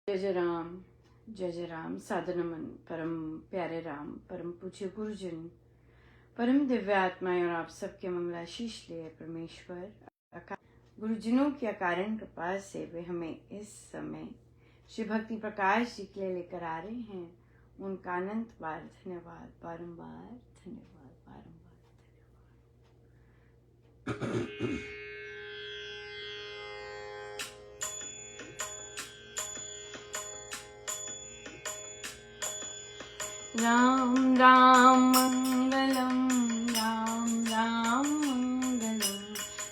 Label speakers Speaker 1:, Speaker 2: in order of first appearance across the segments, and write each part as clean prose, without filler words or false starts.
Speaker 1: जय जय राम। साधनमन परम प्यारे राम, परम पूज्य गुरुजन, परम दिव्य आत्माएं और आप सबके मंगलाशीष लिए परमेश्वर गुरुजनों की अकारण कृपा से वे हमें इस समय श्री भक्ति प्रकाश जी के लिए लेकर आ रहे हैं। उनका अनंत बार धन्यवाद, बारंबार धन्यवाद, बारंबार धन्यवाद। राम राम मंगलम, राम राम मंगलम,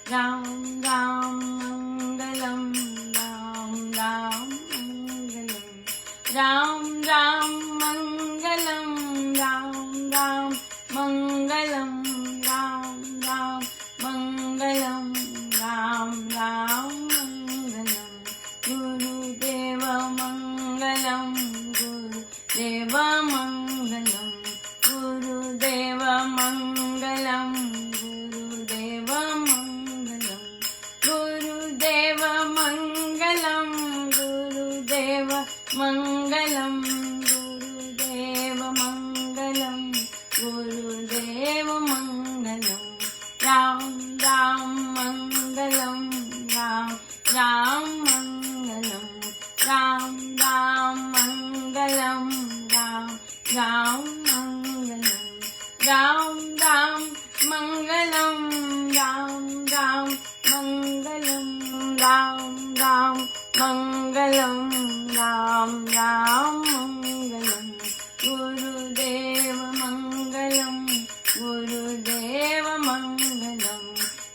Speaker 1: राम राम मंगलम, राम राम मंगलम, राम राम मंगलम, राम राम मंगलम, राम राम मंगलम, राम राम मंगलम, गुरुदेव मंगलम, गुरुदेव मंगलम, गुरुदेव मंगलम, गुरुदेव मंगलम, गुरुदेव मंगलम, गुरुदेव मंगलम, गुरुदेव मंगलम, गुरुदेव मंगलम, राम राम मंगलम, राम राम मंगलम, राम राम मंगलम, राम राम मंगलम, राम राम मंगलम, राम राम मंगलम, राम राम मंगलम, राम राम मंगलम, गुरुदेव मंगलम, गुरुदेव मंगलम,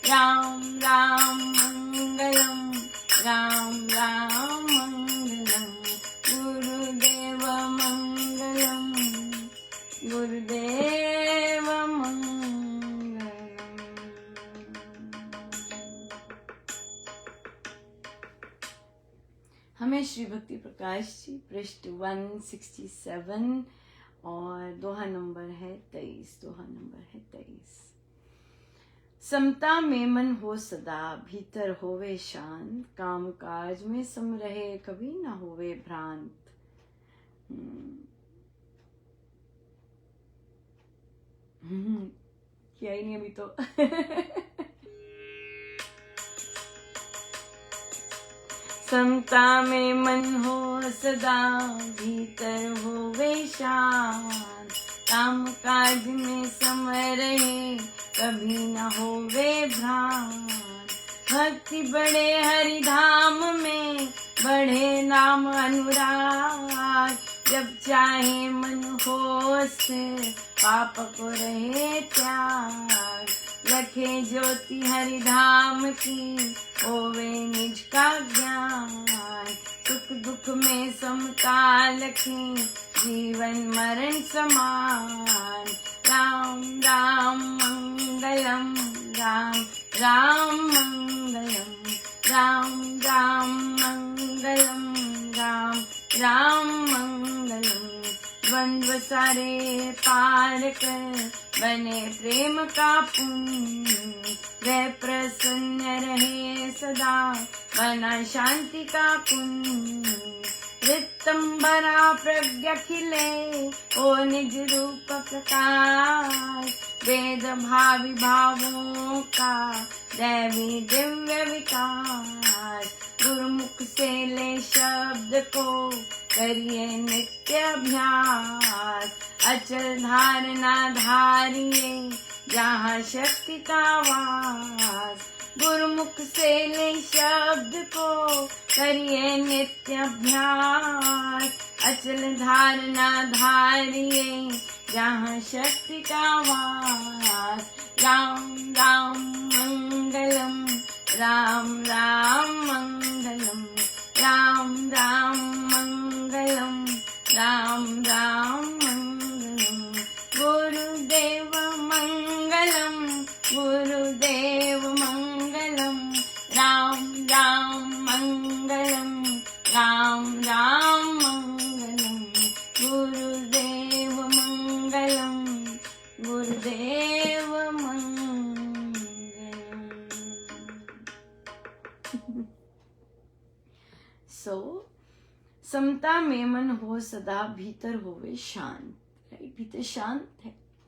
Speaker 1: राम राम मंगलम, राम राम मंगलम, गुरुदेव मंगलम, गुरुदेव मंगलम। हमें श्री भक्ति प्रकाश जी पृष्ठ 167 और दोहा नंबर है 23, दोहा नंबर है 23। समता में मन हो सदा, भीतर होवे शांत, काम काज में सम रहे, कभी ना होवे भ्रांत। किया ही नहीं अभी तो। समता में मन हो सदा, भीतर होवे शांत, काम काज में सम रहे, कभी न होवे भ्रांत। भक्ति बढ़े हरि धाम में, बढ़े नाम अनुराग, जब चाहे मन होश, पाप को रहे त्याग। रखे ज्योति हरि धाम की, होवे निज का ज्ञान। सुख दुख में समता लखी, जीवन मरण समान। राम राम मंगलम, राम राम मंगलम, राम राम मंगलम, राम राम मंगलम। द्वंद्व सारे पार कर, बने प्रेम का पुण्य, वह प्रसन्न रहे सदा, बना शांति का पुण्य। रितंबरा प्रज्ञा खिले, ओ निज रूप प्रकाश, वेद भावी भावों का दैवी दिव्य विकास। गुरुमुख से ले शब्द को, करिए नित्य अभ्यास। अचल धारणा धारिए, जहाँ शक्ति का वास। गुरुमुख से ले शब्द को, करिए नित्य अभ्यास। अचल धारणा धारिए, जहाँ शक्ति का वास। राम राम मंगलम, राम राम मंगलम, राम राम मंगलम, राम राम मंगलम, गुरुदेव मंगलम, गुरुदेव मंगलम, राम राम मंगलम, राम राम मंगलम, गुरुदेव मंगलम, गुरुदेव मंगलम। समता में मन हो सदा, भीतर होवे शांत। राइट, भीतर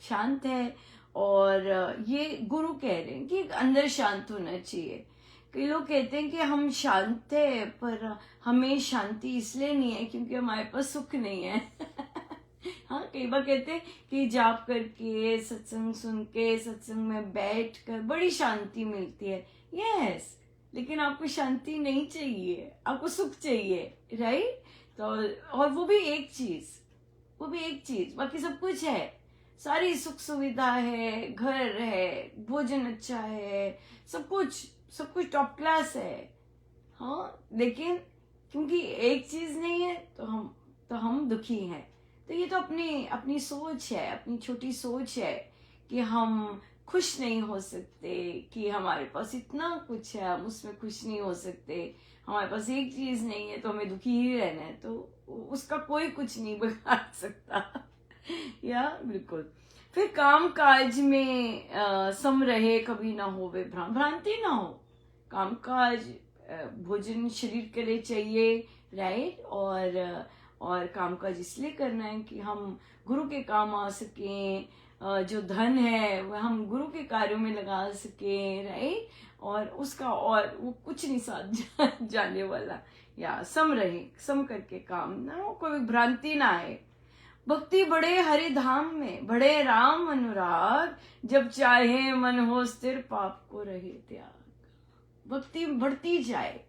Speaker 1: शांत है। और ये गुरु कह रहे हैं कि अंदर शांत होना चाहिए। कई लोग कहते हैं कि हम शांत है, पर हमें शांति इसलिए नहीं है क्योंकि हमारे पास सुख नहीं है। हाँ, कई बार कहते हैं कि जाप करके, सत्संग सुन के, सत्संग में बैठ कर बड़ी शांति मिलती है। यस, लेकिन आपको शांति नहीं चाहिए, आपको सुख चाहिए। राइट, तो और वो भी एक चीज, बाकी सब कुछ है। सारी सुख सुविधा है, घर है, भोजन अच्छा है, सब कुछ टॉप क्लास है। हाँ, लेकिन क्योंकि एक चीज नहीं है तो हम दुखी हैं। तो ये तो अपनी सोच है, अपनी छोटी सोच है कि हम खुश नहीं हो सकते, कि हमारे पास इतना कुछ है हम उसमें खुश नहीं हो सकते, हमारे पास एक चीज नहीं है तो हमें दुखी ही रहना है। तो उसका कोई कुछ नहीं बिगाड़ सकता। या बिल्कुल। फिर काम काज में सम रहे, कभी ना हो वे भ्रांति ना हो। काम काज, भोजन शरीर के लिए चाहिए। राइट, और काम काज इसलिए करना है कि हम गुरु के काम आ सकें, जो धन है वह हम गुरु के कार्यों में लगा सकें। राइट, और उसका और वो कुछ नहीं साथ जाने वाला। या सम रहे, सम करके काम ना हो, कोई भ्रांति ना आए। भक्ति बढ़े हरि धाम में, बढ़े राम अनुराग, जब चाहे मन हो स्थिर, पाप को रहे त्याग। भक्ति बढ़ती जाए।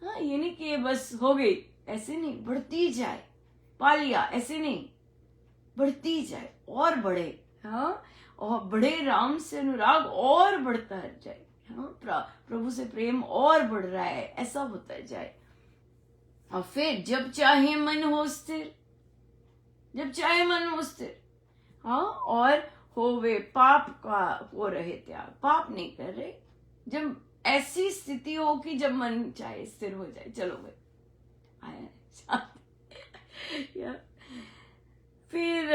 Speaker 1: हाँ, ये नहीं कि बस हो गई, ऐसे नहीं, बढ़ती जाए। पा लिया ऐसे नहीं, बढ़ती जाए और बढ़े। हाँ, और बढ़े राम से अनुराग, और बढ़ता जाए। हाँ, प्रभु से प्रेम और बढ़ रहा है, ऐसा होता जाए। और फिर जब चाहे मन हो स्थिर, हाँ, और होवे पाप का हो रहे त्याग, पाप नहीं कर रहे। जब ऐसी स्थिति हो कि जब मन चाहे स्थिर हो जाए, चलो भाई आया। फिर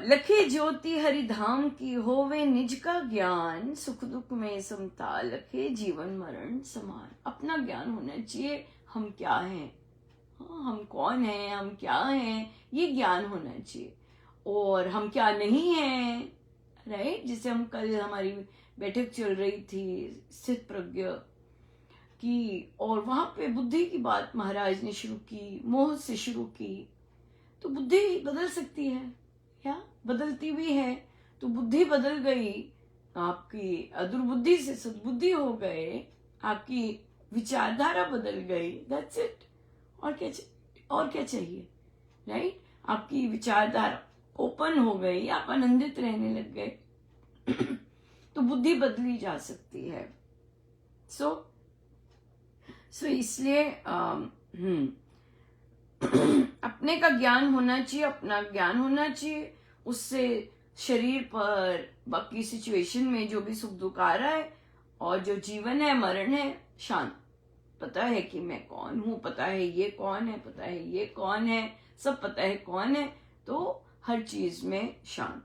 Speaker 1: लखे ज्योति हरिधाम की, होवे निज का ज्ञान, सुख दुख में समता, लखे जीवन मरण समान। अपना ज्ञान होना चाहिए, हम क्या हैं, हम कौन हैं, हम क्या हैं, ये ज्ञान होना चाहिए। और हम क्या नहीं हैं। राइट, जिसे हम कल हमारी बैठक चल रही थी स्थित प्रज्ञ की, और वहां पे बुद्धि की बात महाराज ने शुरू की, मोह से शुरू की। तो बुद्धि बदल सकती है, या बदलती भी है। तो बुद्धि बदल गई, आपकी दुर्बुद्धि से सद्बुद्धि हो गए, आपकी विचारधारा बदल गई। That's it. और क्या चाहिए। राइट, आपकी विचारधारा ओपन हो गई, आप आनंदित रहने लग गए। तो बुद्धि बदली जा सकती है। सो इसलिए अपने का ज्ञान होना चाहिए, अपना ज्ञान होना चाहिए। उससे शरीर पर, बाकी सिचुएशन में जो भी सुख दुख आ रहा है, और जो जीवन है, मरण है, शांत। पता है कि मैं कौन हूं, पता है ये कौन है, पता है ये कौन है, सब पता है कौन है। तो हर चीज में शांत।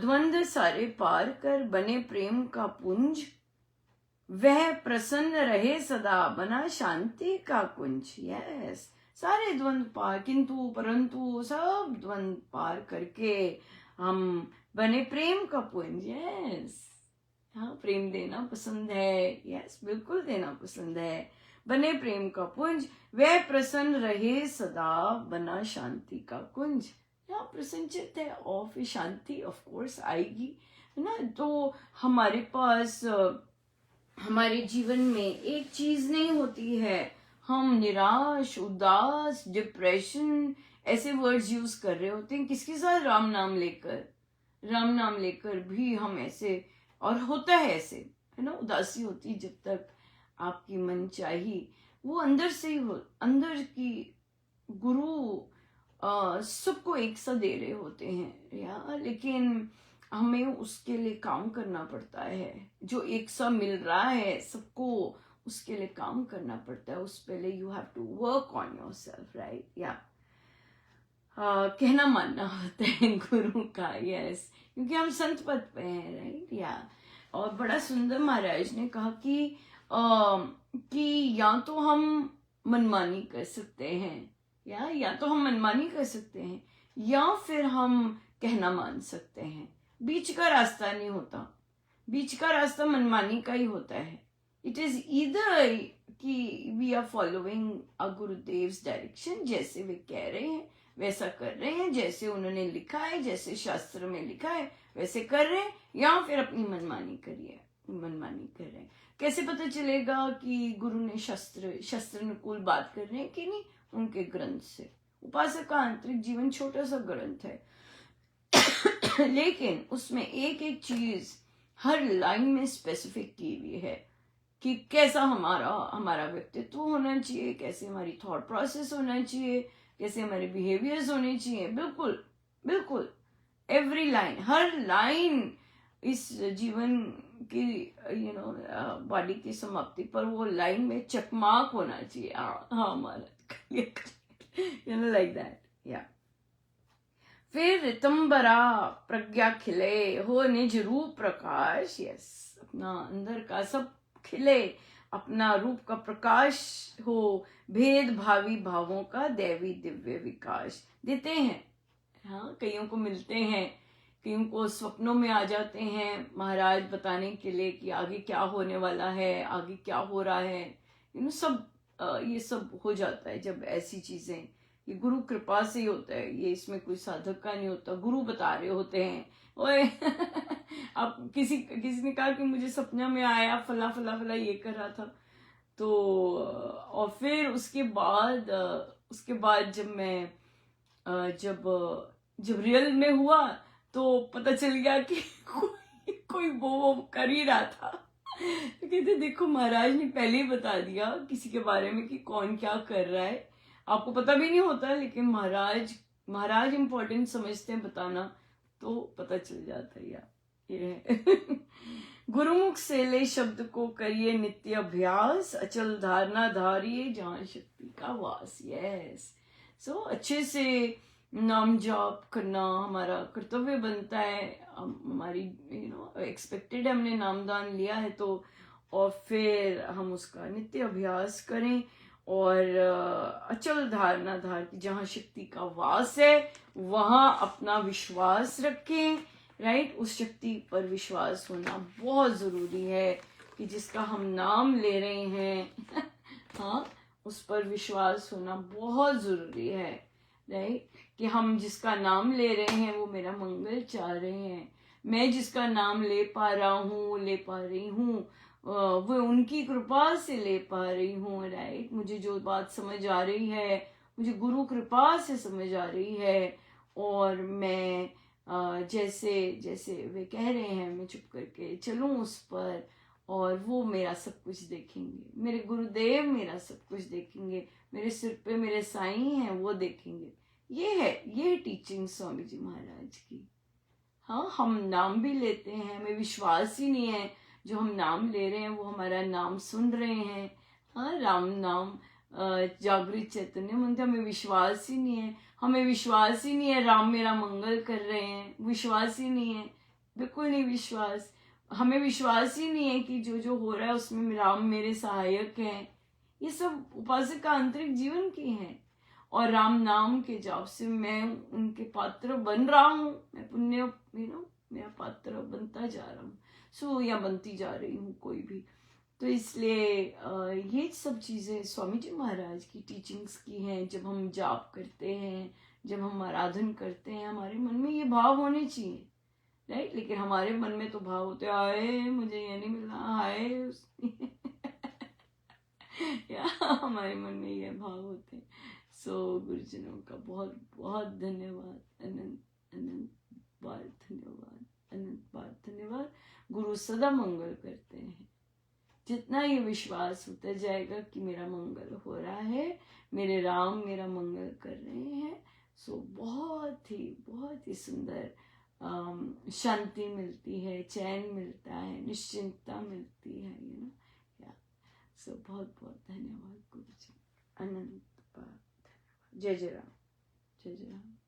Speaker 1: द्वंद्व सारे पार कर, बने प्रेम का पुंज, वह प्रसन्न रहे सदा, बना शांति का कुंज। यस, सारे द्वंद्व पार, किंतु परंतु सब द्वंद्व पार करके हम बने प्रेम का पुंज। यस, हाँ, प्रेम देना पसंद है। यस, बिल्कुल देना पसंद है। बने प्रेम का पुंज, वह प्रसन्न रहे सदा, बना शांति का कुंज। यहाँ प्रसन्नचित है और फिर शांति ऑफ कोर्स आएगी, है ना। तो हमारे पास हमारे जीवन में एक चीज नहीं होती है, हम निराश, उदास, डिप्रेशन ऐसे वर्ड्स यूज कर रहे होते हैं। किसके साथ? राम नाम लेकर भी हम ऐसे, और होता है ऐसे, है ना। उदासी होती जब तक आपकी मन चाही, वो अंदर से ही हो, अंदर की गुरु सबको एक सा दे रहे होते हैं या, लेकिन हमें उसके लिए काम करना पड़ता है। जो एक सा मिल रहा है सबको, उसके लिए काम करना पड़ता है। उस पहले you have to work on yourself. Right, या कहना मानना होता है गुरु का। यस, क्योंकि हम संत पद पे हैं। राइट, या। और बड़ा सुंदर महाराज ने कहा कि या तो हम मनमानी कर सकते हैं, या तो हम मनमानी कर सकते हैं या फिर हम कहना मान सकते हैं। बीच का रास्ता नहीं होता, बीच का रास्ता मनमानी का ही होता है। इट इज ईदर कि we are following a Gurudev's direction, जैसे वे कह रहे हैं वैसा कर रहे हैं, जैसे उन्होंने लिखा है, जैसे शास्त्र में लिखा है वैसे कर रहे हैं, या फिर अपनी मनमानी कर रहे हैं। कैसे पता चलेगा कि गुरु ने शस्त्र अनुकूल बात कर रहे हैं कि नहीं? उनके ग्रंथ से। उपासक का आंतरिक जीवन छोटा सा ग्रंथ है लेकिन उसमें एक एक चीज हर लाइन में स्पेसिफिक की हुई है कि कैसा हमारा व्यक्तित्व होना चाहिए, कैसे हमारी थॉट प्रोसेस होना चाहिए, कैसे हमारे बिहेवियर्स होने चाहिए। बिल्कुल बिल्कुल एवरी लाइन, हर लाइन इस जीवन की बॉडी की समाप्ति पर वो लाइन में चकमाक होना चाहिए। हाँ हमारा लाइक दैट। या फिर रितंबरा प्रज्ञा खिले हो निज रूप प्रकाश। यस, अपना अंदर का सब खिले, अपना रूप का प्रकाश हो, भेद भावी भावों का दैवी दिव्य विकास देते हैं। हाँ, कईयों को मिलते हैं, कईयों को स्वप्नों में आ जाते हैं महाराज बताने के लिए कि आगे क्या होने वाला है, आगे क्या हो रहा है। सब ये सब हो जाता है जब ऐसी चीजें, ये गुरु कृपा से ही होता है, ये इसमें कोई साधक का नहीं होता, गुरु बता रहे होते हैं। ओए अब किसी ने कहा कि मुझे सपना में आया फला फला फला ये कर रहा था, तो और फिर उसके बाद जब मैं जब रियल में हुआ तो पता चल गया कि कोई वो कर ही रहा था। तो कहते देखो महाराज ने पहले ही बता दिया किसी के बारे में कि कौन क्या कर रहा है, आपको पता भी नहीं होता, लेकिन महाराज इंपॉर्टेंट समझते हैं बताना, तो पता चल जाता है। ये है गुरुमुख से ले शब्द को करिए नित्य अभ्यास, अचल धारणा धारिये जहां शक्ति का वास। यस, सो अच्छे से नाम जाप करना हमारा कर्तव्य बनता है, हमारी एक्सपेक्टेड है, हमने नामदान लिया है तो, और फिर हम उसका नित्य अभ्यास करें और अचल धारणा धार की जहाँ शक्ति का वास है वहां अपना विश्वास रखें। राइट, उस शक्ति पर विश्वास होना बहुत जरूरी है कि जिसका हम नाम ले रहे हैं हाँ, उस पर विश्वास होना बहुत जरूरी है। राइट, कि हम जिसका नाम ले रहे हैं वो मेरा मंगल चाह रहे हैं, मैं जिसका नाम ले पा रही हूँ वो उनकी कृपा से ले पा रही हूँ। राइट, मुझे जो बात समझ आ रही है मुझे गुरु कृपा से समझ आ रही है, और मैं जैसे जैसे वे कह रहे हैं मैं चुप करके चलूं उस पर, और वो मेरा सब कुछ देखेंगे, मेरे गुरुदेव मेरा सब कुछ देखेंगे, मेरे सिर पे मेरे साईं हैं वो देखेंगे। ये टीचिंग स्वामी जी महाराज की। हाँ, हम नाम भी लेते हैं, हमें विश्वास ही नहीं है जो हम नाम ले रहे हैं वो हमारा नाम सुन रहे हैं। हाँ, राम नाम जागृत चैतन्य मंत्र, हमें विश्वास ही नहीं है, हमें विश्वास ही नहीं है राम मेरा मंगल कर रहे हैं, विश्वास ही नहीं है, बिल्कुल नहीं विश्वास। हमें विश्वास ही नहीं है कि जो जो हो रहा है उसमें राम मेरे सहायक हैं। ये सब उपासक का आंतरिक जीवन की है, और राम नाम के जाप से मैं उनके पात्र बन रहा हूँ, मैं पुण्य मेरा पात्र बनता जा रहा हूँ, या बनती जा रही हूँ कोई भी। तो इसलिए ये सब चीजें स्वामी जी महाराज की टीचिंग्स की हैं। जब हम जाप करते हैं, जब हम आराधन करते हैं, हमारे मन में ये भाव होने चाहिए। राइट, लेकिन हमारे मन में तो भाव होते आए मुझे ये नहीं मिला, हाय या हमारे मन में ये भाव होते हैं। सो गुरुजनों का बहुत बहुत धन्यवाद, अनंत बार धन्यवाद, अनंत बार धन्यवाद। गुरु सदा मंगल करते हैं। जितना ये विश्वास होता जाएगा कि मेरा मंगल हो रहा है, मेरे राम मेरा मंगल कर रहे हैं, सो बहुत ही सुंदर शांति मिलती है, चैन मिलता है, निश्चिंतता मिलती है। सो बहुत बहुत धन्यवाद गुरु जी, अनंत बार धन्यवाद। जय जय राम, जय जय राम।